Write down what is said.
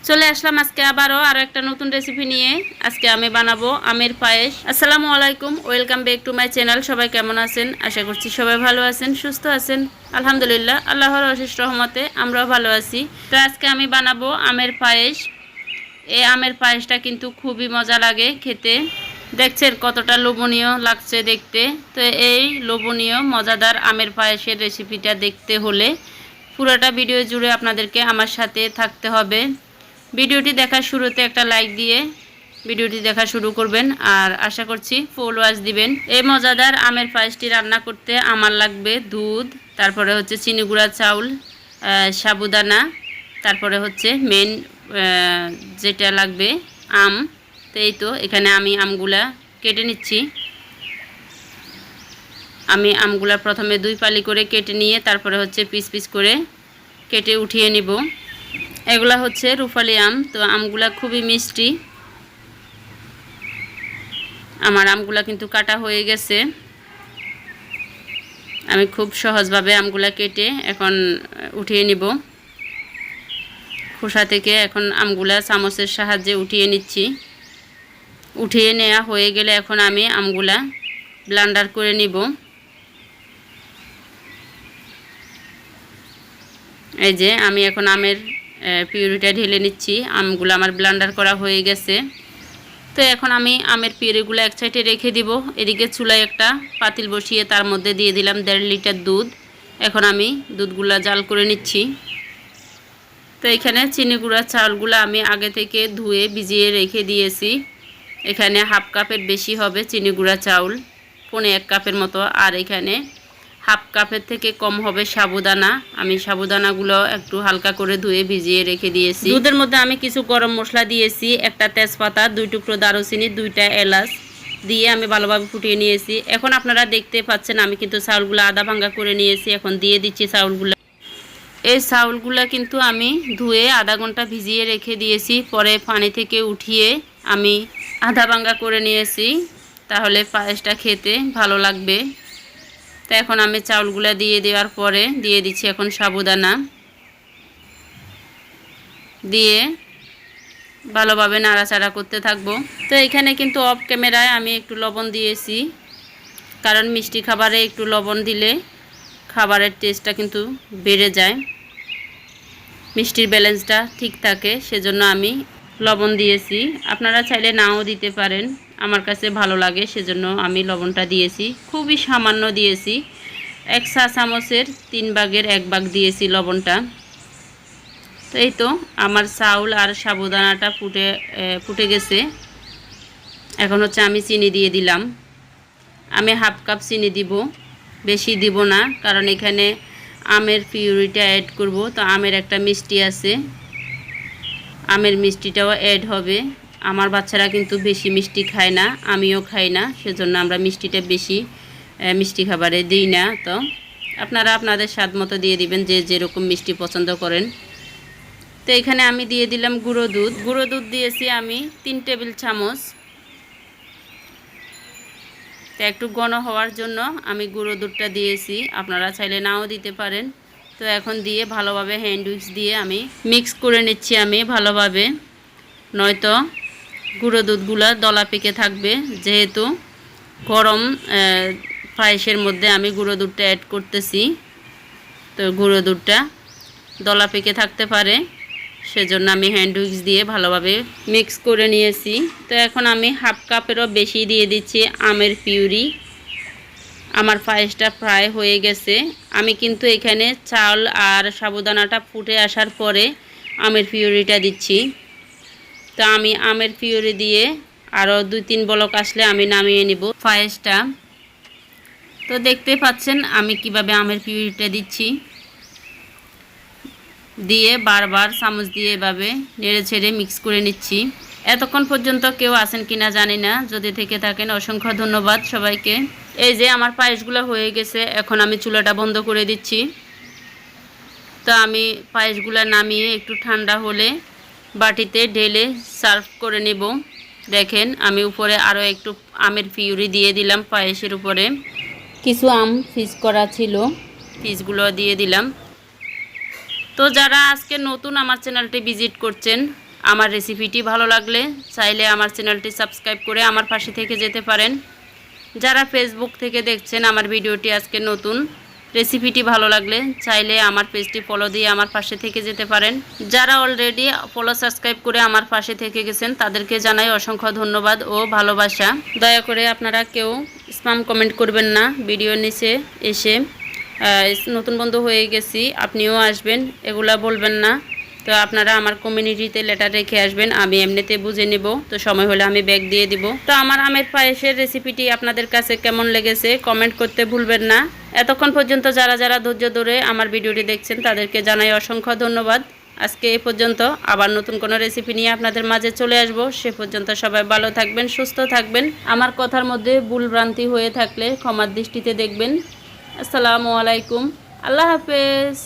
চলে আসলাম আজকে আবারও আরো একটা নতুন রেসিপি নিয়ে। আজকে আমি বানাবো আমের পায়েস। আসসালামু আলাইকুম, welcome back to my channel. সবাই কেমন আছেন? আশা করছি সবাই ভালো আছেন, সুস্থ আছেন। আলহামদুলিল্লাহ, আল্লাহর অশেষ রহমতে আমরাও ভালো আছি। তো আজকে আমি বানাবো আমের পায়েস। এই আমের পায়েসটা কিন্তু খুবই মজা লাগে খেতে। দেখছেন কতটা লোভনীয় লাগছে দেখতে। তো এই লোভনীয় মজাদার আমের পায়েসের রেসিপিটা দেখতে হলে পুরোটা ভিডিও জুড়ে আপনাদেরকে আমার সাথে থাকতে হবে। ভিডিওটি দেখার শুরুতে একটা লাইক দিয়ে ভিডিওটি দেখা শুরু করবেন, আর আশা করছি ফুল ওয়াচ দিবেন। এই মজাদার আমের পায়েসটি রান্না করতে আমার লাগবে দুধ, তারপরে হচ্ছে চিনি গুঁড়া চাউল, সাবুদানা, তারপরে হচ্ছে মেন যেটা লাগবে আম। তো এই তো এখানে আমি আমগুলা কেটে নিচ্ছি। আমি আমগুলা প্রথমে 2 ফালি করে কেটে নিয়ে তারপরে হচ্ছে পিস পিস করে কেটে উঠিয়ে নিব। এগুলা হচ্ছে রুফালি আম। তো আমগুলা খুবই মিষ্টি। আমার আমগুলা কিন্তু কাটা হয়ে গেছে। আমি খুব সহজভাবে আমগুলা কেটে এখন উঠিয়ে নিব খোসা থেকে। এখন আমগুলা চামচের সাহায্যে উঠিয়ে নিচ্ছি। উঠিয়ে নেওয়া হয়ে গেলে এখন আমি আমগুলা ব্লেন্ডার করে নিব। এই যে আমি এখন আমের পিউরিটা ঢেলে নিচ্ছি। আমগুলো আমার ব্লেন্ডার করা হয়ে গেছে। তো এখন আমি আমের পিউরিগুলো এক সাইডে রেখে দিব। এদিকে চুলায় একটা পাতিল বসিয়ে তার মধ্যে দিয়ে দিলাম 1.5 লিটার দুধ। এখন আমি দুধগুলা জাল করে নিচ্ছি। তো এখানে চিনি গুঁড়া চাউলগুলো আমি আগে থেকে ধুয়ে ভিজিয়ে রেখে দিয়েছি। এখানে হাফ কাপের বেশি হবে চিনি গুঁড়া চাউল, 1.25 কাপের মতো। আর এখানে হাফ কাপের থেকে কম হবে সাবুদানা। আমি সাবুদানাগুলো একটু হালকা করে ধুয়ে ভিজিয়ে রেখে দিয়েছি। দুধের মধ্যে আমি কিছু গরম মশলা দিয়েছি, একটা তেজপাতা, 2 টুকরো দারুচিনি, 2টা এলাচ দিয়ে আমি ভালোভাবে ফুটিয়ে নিয়েছি। এখন আপনারা দেখতে পাচ্ছেন আমি কিন্তু চাউলগুলো আধা ভাঙ্গা করে নিয়েছি। এখন দিয়ে দিচ্ছি চাউলগুলো। এই চাউলগুলো কিন্তু আমি ধুয়ে আধা ঘন্টা ভিজিয়ে রেখে দিয়েছি। পরে পানি থেকে উঠিয়ে আমি আধা ভাঙ্গা করে নিয়েছি, তাহলে পায়েসটা খেতে ভালো লাগবে। তো এখন আমি চাউলগুলো দিয়ে দেওয়ার পরে দিয়ে দিচ্ছি এখন সাবুদানা দিয়ে ভালোভাবে নাড়াচাড়া করতে থাকবো। তো এখানে কিন্তু অফ ক্যামেরায় আমি একটু লবণ দিয়েছি, কারণ মিষ্টি খাবারে একটু লবণ দিলে খাবারের টেস্টটা কিন্তু বেড়ে যায়, মিষ্টির ব্যালেন্সটা ঠিক থাকে, সেজন্য আমি লবণ দিয়েছি। আপনারা চাইলে নাও দিতে পারেন, আমার কাছে ভালো লাগে সেজন্য আমি লবণটা দিয়েছি। খুবই সামান্য দিয়েছি, 1 চা চামচের 3 ভাগের 1 ভাগ দিয়েছি লবণটা। তো এই তো আমার চাউল আর সাবুদানাটা ফুটে গেছে। এখন হচ্ছে আমি চিনি দিয়ে দিলাম। আমি হাফ কাপ চিনি দিব, বেশি দিব না, কারণ এখানে আমের পিউরিটা অ্যাড করব। তো আমের একটা মিষ্টি আছে, আমের মিষ্টিটাও অ্যাড হবে। আমার বাচ্চারা কিন্তু বেশি মিষ্টি খায় না, আমিও খাই না, সেজন্য আমরা মিষ্টিটা বেশি মিষ্টি খাবারে দিই না। তো আপনারা আপনাদের স্বাদ মতো দিয়ে দিবেন, যে যেরকম মিষ্টি পছন্দ করেন। তো এখানে আমি দিয়ে দিলাম গুঁড়ো দুধ। গুঁড়ো দুধ দিয়েছি আমি 3 টেবিল চামচ। তো একটু ঘন হওয়ার জন্য আমি গুঁড়ো দুধটা দিয়েছি, আপনারা চাইলে নাও দিতে পারেন। তো এখন দিয়ে ভালোভাবে হ্যান্ড উইক্স দিয়ে আমি মিক্স করে নিচ্ছি আমি ভালোভাবে, নয়তো গুঁড়ো দুধগুলো দলা পেকে থাকবে। যেহেতু গরম পায়েসের মধ্যে আমি গুঁড়ো দুধটা অ্যাড করতেছি, তো গুঁড়ো দুধটা দলা পেকে থাকতে পারে, সেজন্য আমি হ্যান্ড উইক্স দিয়ে ভালোভাবে মিক্স করে নিয়েছি। তো এখন আমি হাফ কাপেরও বেশি দিয়ে দিচ্ছি আমের পিউরি। আমার পায়েসটা প্রায় হয়ে গেছে। আমি কিন্তু এখানে চাল আর সাবুদানাটা ফুটে আসার পরে আমের পিউরিটা দিচ্ছি। তো আমি আমের পিউরি দিয়ে আরও 2-3 বলক আসলে আমি নামিয়ে নিব পায়েসটা। তো দেখতে পাচ্ছেন আমি কিভাবে আমের পিউরিটা দিচ্ছি, দিয়ে বারবার চামচ দিয়ে এভাবে নেড়ে ছেড়ে মিক্স করে নিচ্ছি। এতক্ষণ পর্যন্ত কেউ আছেন কিনা জানি না, যদি থেকে থাকেন অসংখ্য ধন্যবাদ সবাইকে। এই যে আমার পায়েসগুলো হয়ে গেছে, এখন আমি চুলাটা বন্ধ করে দিচ্ছি। তো আমি পায়েসগুলো নামিয়ে একটু ঠান্ডা হলে বাটিতে ঢেলে সার্ভ করে নেব। দেখেন আমি উপরে আরও একটু আমের পিউরি দিয়ে দিলাম পায়েসের উপরে। কিছু আম ফ্রিজ করা ছিল, ফ্রিজগুলো দিয়ে দিলাম। তো যারা আজকে নতুন আমার চ্যানেলটি ভিজিট করছেন, আমার রেসিপিটি ভালো লাগলে চাইলে আমার চ্যানেলটি সাবস্ক্রাইব করে আমার পাশে থেকে যেতে পারেন। যারা ফেসবুক থেকে দেখছেন আমার ভিডিওটি আজকে নতুন, রেসিপিটি ভালো লাগলে চাইলে আমার পেজটি ফলো দিয়ে আমার পাশে থেকে যেতে পারেন। যারা অলরেডি ফলো সাবস্ক্রাইব করে আমার পাশে থেকে গেছেন তাদেরকে জানাই অসংখ্য ধন্যবাদ ও ভালোবাসা। দয়া করে আপনারা কেউ স্প্যাম কমেন্ট করবেন না। ভিডিওর নিচে এসে নতুন বন্ধু হয়ে গেছি, আপনিও আসবেন, এগুলা বলবেন না। তো আপনারা আমার কমিউনিটিতে লেটার রেখে আসবেন, আমি এমনিতে বুঝে নেব। তো সময় হলে আমি ব্যাগ দিয়ে দিব। তো আমার আমের পায়েসের রেসিপিটি আপনাদের কাছে কেমন লেগেছে কমেন্ট করতে ভুলবেন না। এতক্ষণ পর্যন্ত যারা যারা ধৈর্য ধরে আমার ভিডিওটি দেখছেন তাদেরকে জানাই অসংখ্য ধন্যবাদ। আজকে এ পর্যন্ত, আবার নতুন কোনো রেসিপি নিয়ে আপনাদের মাঝে চলে আসব। সে পর্যন্ত সবাই ভালো থাকবেন, সুস্থ থাকবেন। আমার কথার মধ্যে ভুলভ্রান্তি হয়ে থাকলে ক্ষমার দৃষ্টিতে দেখবেন। আসসালামু আলাইকুম, আল্লাহ হাফেজ।